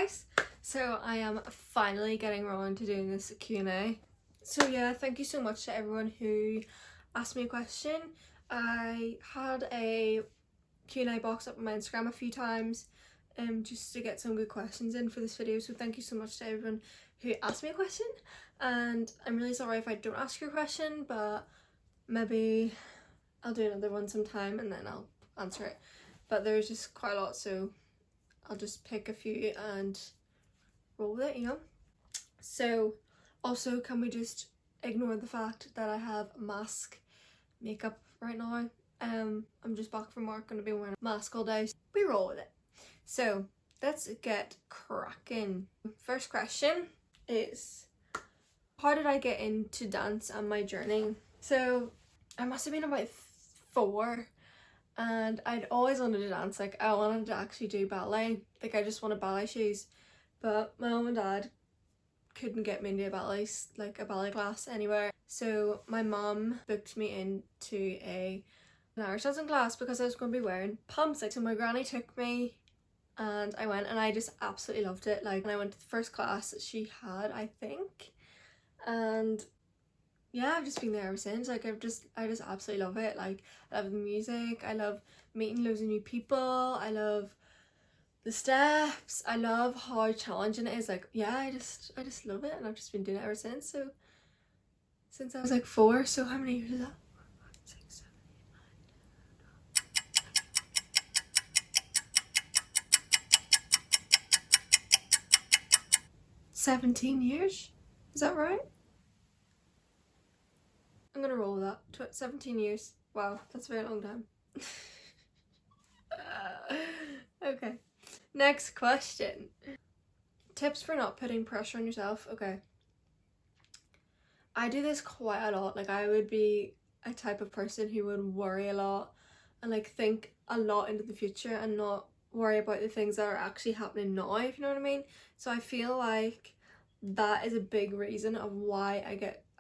guys, so I am finally getting around to doing this Q&A. So yeah, thank you so much to everyone who asked me a question. I had a Q&A box up on my Instagram a few times just to get some good questions in for this video, so thank you so much to everyone who asked me a question. And I'm really sorry if I don't ask your question, but maybe I'll do another one sometime and then I'll answer it. But there's just quite a lot, so I'll just pick a few and roll with it, you know? So also, can we just ignore the fact that I have mask makeup right now? I'm just back from work, gonna be wearing a mask all day. We roll with it. So let's get cracking. First question is, how did I get into dance and my journey? So I must have been about 4 and I'd always wanted to dance. Like, I wanted to actually do ballet. Like, I just wanted ballet shoes, but my mom and dad couldn't get me into a ballet class anywhere. So my mom booked me into an Irish dancing class because I was going to be wearing pumps. Like, so my granny took me and I went and I just absolutely loved it. Like, when I went to the first class that she had, I think, and yeah, I've just been there ever since. Like, I just absolutely love it. Like, I love the music, I love meeting loads of new people, I love the steps, I love how challenging it is. Like, yeah, I just love it, and I've just been doing it ever since. So since I was like 4, so how many years is that? 4, 5, 6, 7, 8, 9, 17 years? Is that right? I'm gonna roll with that. 17 years. Wow, that's a very long time. Okay. Next question. Tips for not putting pressure on yourself. Okay. I do this quite a lot. Like, I would be a type of person who would worry a lot and like think a lot into the future and not worry about the things that are actually happening now, if you know what I mean. So I feel like that is a big reason of why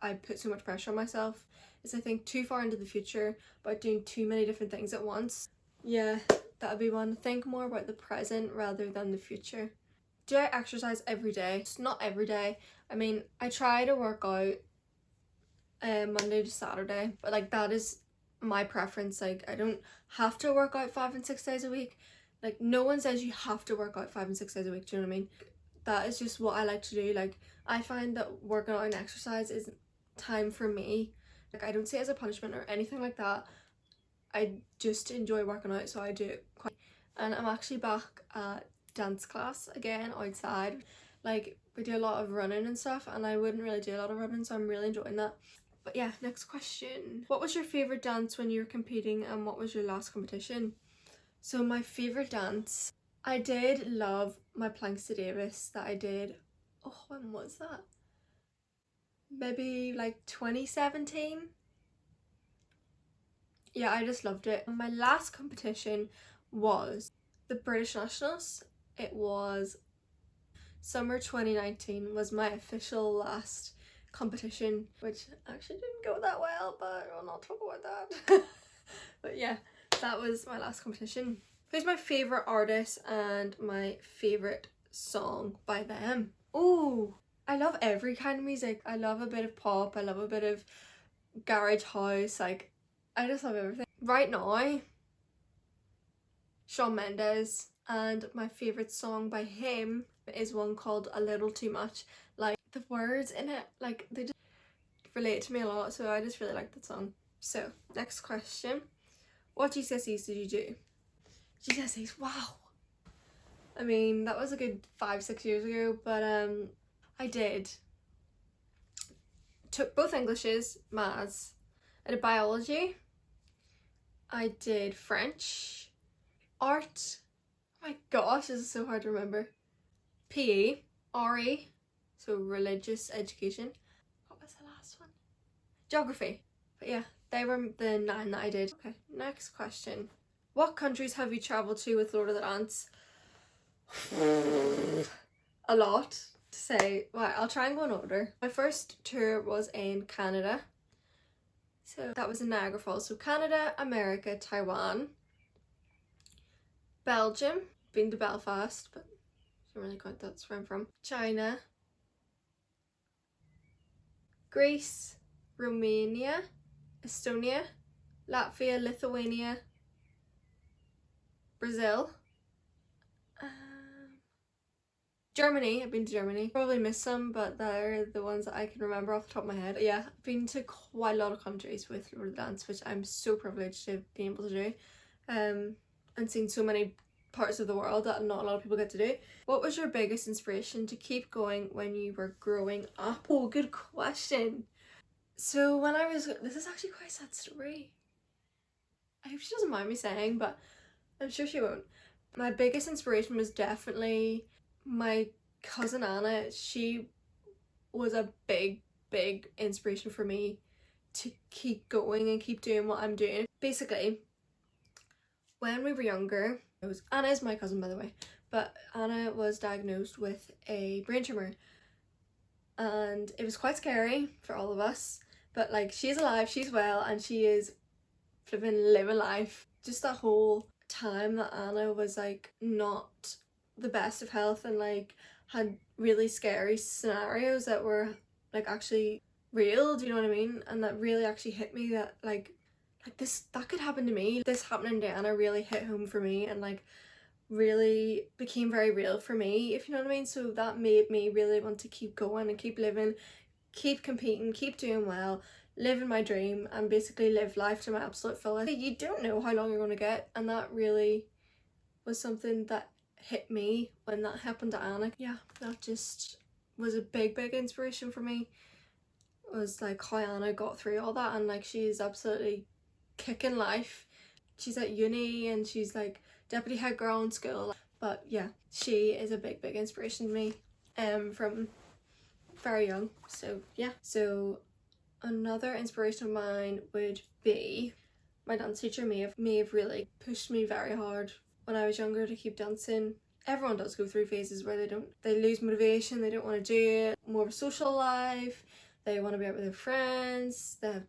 I put so much pressure on myself, is I think too far into the future about doing too many different things at once. Yeah, that would be one. Think more about the present rather than the future. Do I exercise every day? It's not every day. I mean, I try to work out Monday to Saturday, but like, that is my preference. Like, I don't have to work out 5 and 6 days a week. Like, no one says you have to work out 5 and 6 days a week, do you know what I mean? That is just what I like to do. Like, I find that working out and exercise is time for me. Like, I don't see it as a punishment or anything like that. I just enjoy working out, so I do it quite. And I'm actually back at dance class again outside. Like, we do a lot of running and stuff, and I wouldn't really do a lot of running, so I'm really enjoying that. But yeah, next question. What was your favourite dance when you were competing, and what was your last competition? So my favourite dance, I did love my planks to Davis that I did, oh, when was that? Maybe like 2017? Yeah, I just loved it. My last competition was the British Nationals. It was summer 2019 was my official last competition, which actually didn't go that well, but I'll not talk about that. But yeah, that was my last competition. Who's my favourite artist and my favourite song by them? Oh, I love every kind of music. I love a bit of pop, I love a bit of garage house, like, I just love everything. Right now, Shawn Mendes, and my favourite song by him is one called A Little Too Much. Like, the words in it, like, they just relate to me a lot, so I just really like that song. So, next question. What GCSEs did you do? GCSEs, wow. I mean, that was a good 5-6 years ago, but I took both Englishes, maths, I did biology, I did French, art, oh my gosh, this is so hard to remember, PE, RE, so religious education. What was the last one? Geography. But yeah, they were the 9 that I did. Okay, next question. What countries have you travelled to with Lord of the Dance? A lot to say. Well, I'll try and go in order. My first tour was in Canada. So that was in Niagara Falls. So Canada, America, Taiwan, Belgium, been to Belfast, but Don't really count, that's where I'm from. China, Greece, Romania, Estonia, Latvia, Lithuania, Brazil, Germany. I've been to Germany. Probably missed some, but they're the ones that I can remember off the top of my head. But yeah, I've been to quite a lot of countries with Lord of the Dance, which I'm so privileged to be able to do. And seen so many parts of the world that not a lot of people get to do. What was your biggest inspiration to keep going when you were growing up? Oh, good question. So when I was, this is actually quite a sad story. I hope she doesn't mind me saying, but I'm sure she won't. My biggest inspiration was definitely my cousin Anna. She was a big inspiration for me to keep going and keep doing what I'm doing. Basically, when we were younger, Anna is my cousin, by the way, but Anna was diagnosed with a brain tumor, and it was quite scary for all of us, but like, she's alive, she's well, and she is flipping living life. Just that whole time that Anna was like not the best of health and like had really scary scenarios that were like actually real, do you know what I mean? And that really actually hit me, that like this, that could happen to me. This happening to Anna really hit home for me and like really became very real for me, if you know what I mean. So that made me really want to keep going and keep living, keep competing, keep doing well, living my dream, and basically live life to my absolute fullest. You don't know how long you're going to get, and that really was something that hit me when that happened to Anna. Yeah, that just was a big inspiration for me. It was like how Anna got through all that, and like she's absolutely kicking life. She's at uni and she's like deputy head girl in school. But yeah, she is a big inspiration to me from very young. So yeah. So another inspiration of mine would be my dance teacher may have really pushed me very hard when I was younger to keep dancing. Everyone does go through phases where they lose motivation, they don't want to do it, more of a social life, they want to be out with their friends, they have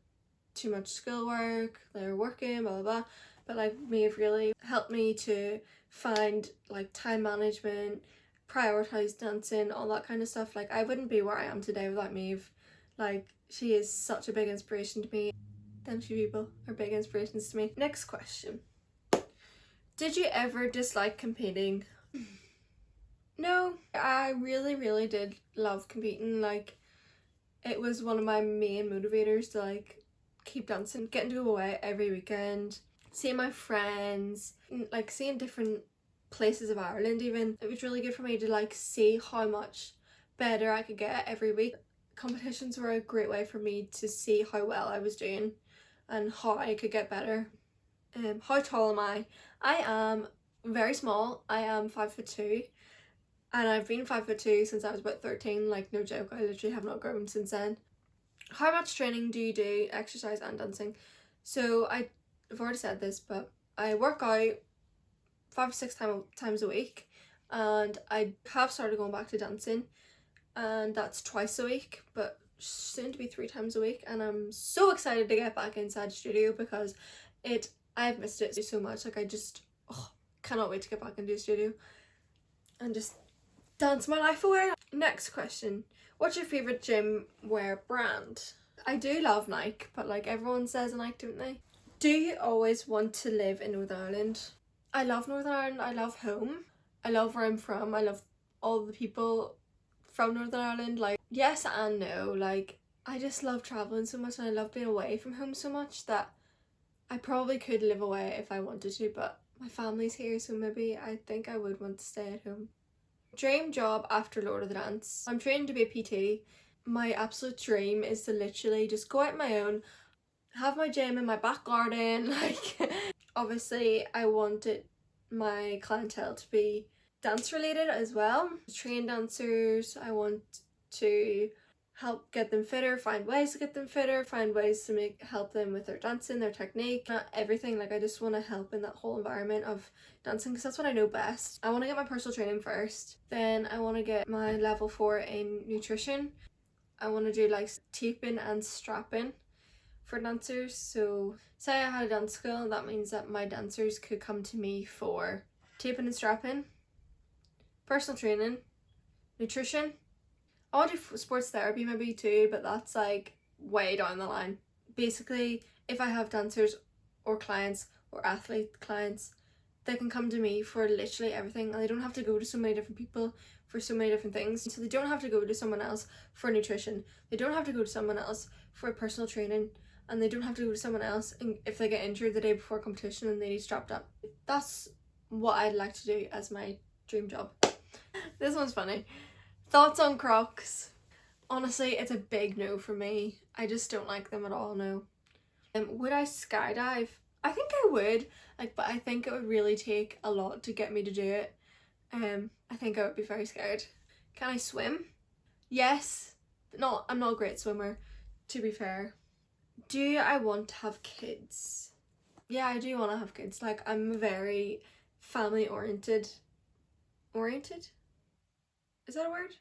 too much schoolwork, they're working, blah blah blah. But like, Maeve really helped me to find like time management, prioritize dancing, all that kind of stuff. Like, I wouldn't be where I am today without Maeve. Like, she is such a big inspiration to me. Them two people are big inspirations to me. Next question. Did you ever dislike competing? No, I really did love competing. Like, it was one of my main motivators to like keep dancing, getting to go away every weekend, seeing my friends, like seeing different places of Ireland even. It was really good for me to like see how much better I could get every week. Competitions were a great way for me to see how well I was doing and how I could get better. How tall am I? I am very small. I am 5'2", and I've been 5'2" since I was about 13. Like, no joke, I literally have not grown since then. How much training do you do, exercise and dancing? So I've already said this, but I work out 5 or 6 times a week, and I have started going back to dancing, and that's twice a week, but soon to be 3 times a week. And I'm so excited to get back inside the studio because I've missed it so much. Like, I just cannot wait to get back into the studio and just dance my life away. Next question. What's your favourite gym wear brand? I do love Nike, but like, everyone says Nike, don't they? Do you always want to live in Northern Ireland? I love Northern Ireland. I love home. I love where I'm from. I love all the people from Northern Ireland. Like, yes and no. Like, I just love travelling so much, and I love being away from home so much that I probably could live away if I wanted to, but my family's here, so maybe I think I would want to stay at home. Dream job after Lord of the Dance. I'm training to be a PT. My absolute dream is to literally just go out on my own, have my gym in my back garden. Like, obviously I wanted my clientele to be dance related as well. Train dancers. I want to help get them fitter, find ways to get them fitter, find ways to help them with their dancing, their technique, not everything. Like, I just want to help in that whole environment of dancing because that's what I know best. I want to get my personal training first, then I want to get my level 4 in nutrition. I want to do like taping and strapping for dancers. So say I had a dance school, that means that my dancers could come to me for taping and strapping, personal training, nutrition. I want to do sports therapy maybe too, but that's like way down the line. Basically, if I have dancers or clients or athlete clients, they can come to me for literally everything, and they don't have to go to so many different people for so many different things. So they don't have to go to someone else for nutrition, they don't have to go to someone else for personal training, and they don't have to go to someone else if they get injured the day before competition and they need strapped up. That's what I'd like to do as my dream job. This one's funny. Thoughts on Crocs? Honestly, it's a big no for me. I just don't like them at all, no. Would I skydive? I think I would, but I think it would really take a lot to get me to do it. I think I would be very scared. Can I swim? Yes. No, I'm not a great swimmer, to be fair. Do I want to have kids? Yeah, I do want to have kids. I'm very family oriented. Oriented? Is that a word?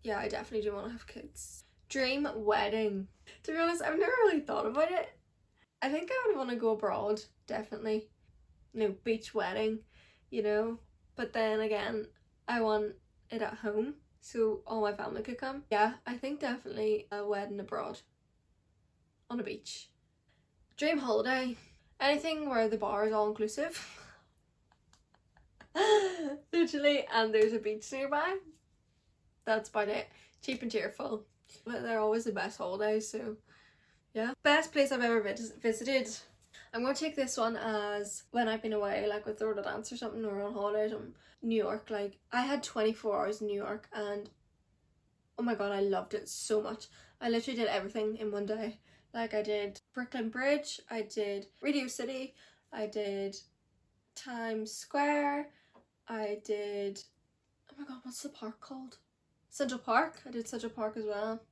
Yeah, I definitely do want to have kids. Dream wedding. To be honest, I've never really thought about it. I think I would want to go abroad, definitely. Beach wedding, But then again, I want it at home so all my family could come. Yeah, I think definitely a wedding abroad. On a beach. Dream holiday. Anything where the bar is all inclusive. Literally, and there's a beach nearby. That's about it. Cheap and cheerful. But they're always the best holidays, so yeah. Best place I've ever visited. I'm going to take this one as when I've been away, with the road dance or something, or on holiday or something. New York, I had 24 hours in New York, and oh my god, I loved it so much. I literally did everything in one day. I did Brooklyn Bridge, I did Radio City, I did Times Square, I did, oh my god, what's the park called? Central Park. I did Central Park as well.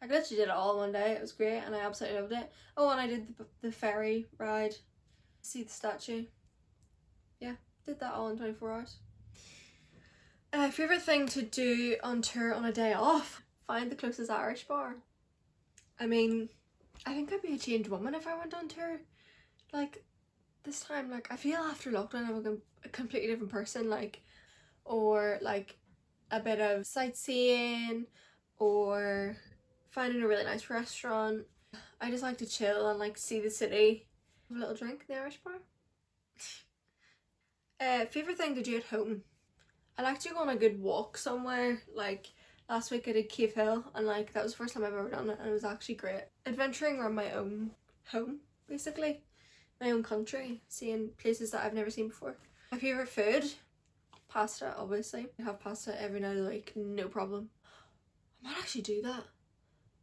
I literally did it all in one day. It was great and I absolutely loved it. Oh, and I did the ferry ride. See the statue. Yeah, did that all in 24 hours. Favourite thing to do on tour on a day off? Find the closest Irish bar. I mean, I think I'd be a changed woman if I went on tour. This time, I feel after lockdown I'm a completely different person, or a bit of sightseeing, or finding a really nice restaurant. I just like to chill and see the city. Have a little drink in the Irish bar. Favourite thing to do at home? I like to go on a good walk somewhere. Last week I did Cave Hill, and that was the first time I've ever done it, and it was actually great. Adventuring around my own home, basically. My own country, seeing places that I've never seen before. My favourite food? Pasta, obviously. I have pasta every night of the week, no problem. I might actually do that.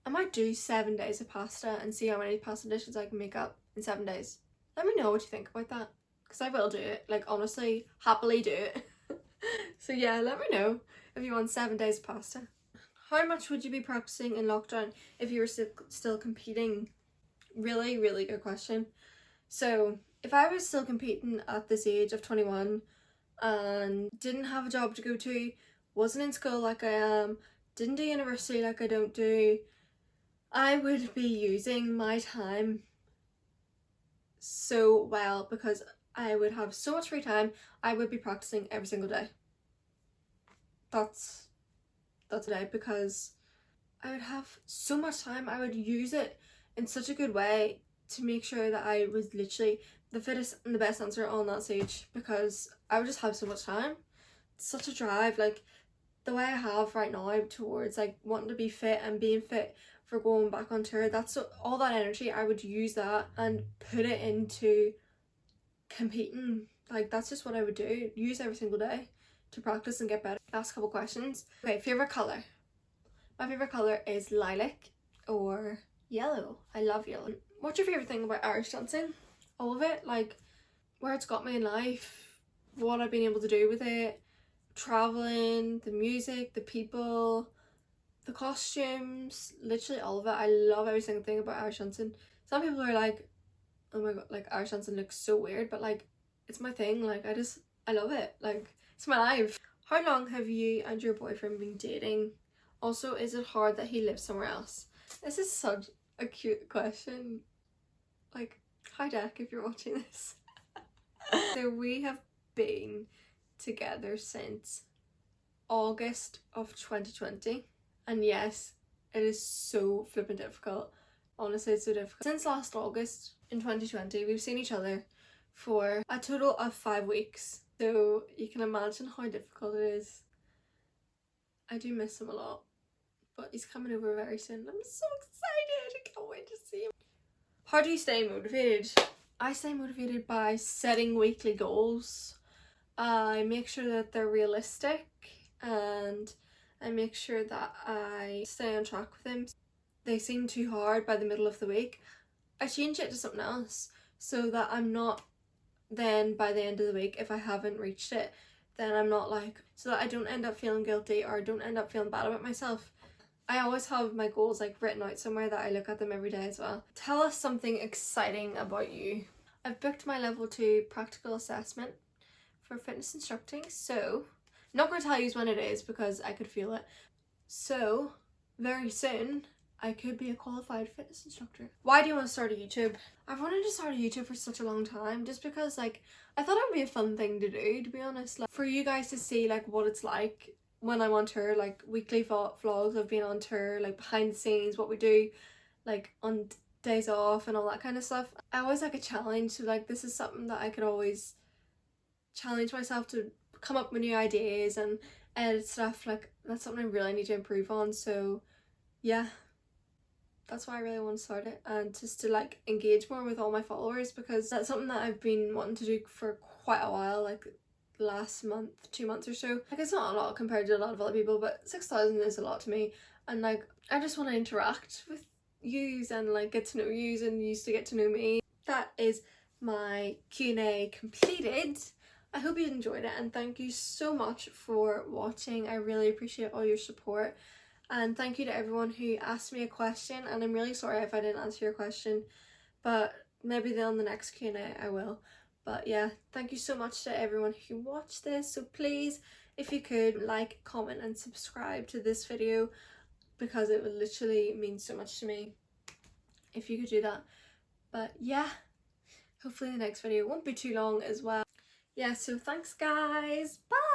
I might do 7 days of pasta and see how many pasta dishes I can make up in 7 days. Let me know what you think about that, because I will do it. Honestly, happily do it. So yeah, let me know if you want 7 days of pasta. How much would you be practicing in lockdown if you were still competing? Really, really good question. So if I was still competing at this age of 21 and didn't have a job to go to, wasn't in school like I am, didn't do university like I don't do, I would be using my time so well, because I would have so much free time. I would be practicing every single day. That's it, because I would have so much time. I would use it in such a good way to make sure that I was literally the fittest and the best dancer on that stage, because I would just have so much time. It's such a drive, the way I have right now towards wanting to be fit and being fit for going back on tour. That's all that energy, I would use that and put it into competing. That's just what I would do. Use every single day to practice and get better. Last couple questions. Okay, favourite colour? My favourite colour is lilac or yellow. I love yellow. What's your favourite thing about Irish dancing? All of it, where it's got me in life, what I've been able to do with it, travelling, the music, the people, the costumes, literally all of it. I love every single thing about Irish dancing. Some people are like, oh my god, Irish dancing looks so weird, but it's my thing. I love it. It's my life. How long have you and your boyfriend been dating? Also, is it hard that he lives somewhere else? This is such a cute question. Hi Jack, if you're watching this. So we have been together since August of 2020, and yes, it is so flippin' difficult. Honestly, it's so difficult. Since last August in 2020, we've seen each other for a total of 5 weeks, so you can imagine how difficult it is. I do miss him a lot, but he's coming over very soon. I'm so excited! I can't wait to see him. How do you stay motivated? I stay motivated by setting weekly goals. I make sure that they're realistic, and I make sure that I stay on track with them. They seem too hard by the middle of the week, I change it to something else so that I'm not then by the end of the week, if I haven't reached it, then I'm not like, so that I don't end up feeling guilty or don't end up feeling bad about myself. I always have my goals like written out somewhere that I look at them every day as well. Tell us something exciting about you. I've booked my level 2 practical assessment for fitness instructing, so I'm not going to tell you when it is because I could feel it. So very soon I could be a qualified fitness instructor. Why do you want to start a YouTube? I've wanted to start a YouTube for such a long time, just because like I thought it would be a fun thing to do, to be honest, like for you guys to see like what it's like when I'm on tour, like weekly vlogs of being on tour, like behind the scenes, what we do like on days off and all that kind of stuff. I always like a challenge, so like this is something that I could always challenge myself to come up with new ideas and edit stuff. Like that's something I really need to improve on, so yeah, that's why I really want to start it, and just to like engage more with all my followers, because that's something that I've been wanting to do for quite a while, like last month, 2 months or so. Like it's not a lot compared to a lot of other people, but 6,000 is a lot to me, and like I just want to interact with yous and like get to know yous and yous to get to know me. That is my Q&A completed. I hope you enjoyed it, and thank you so much for watching. I really appreciate all your support, and thank you to everyone who asked me a question, and I'm really sorry if I didn't answer your question, but maybe on the next Q&A I will. But yeah, thank you so much to everyone who watched this. So please, if you could, like, comment and subscribe to this video, because it would literally mean so much to me if you could do that. But yeah, hopefully the next video won't be too long as well. Yeah, so thanks guys, bye!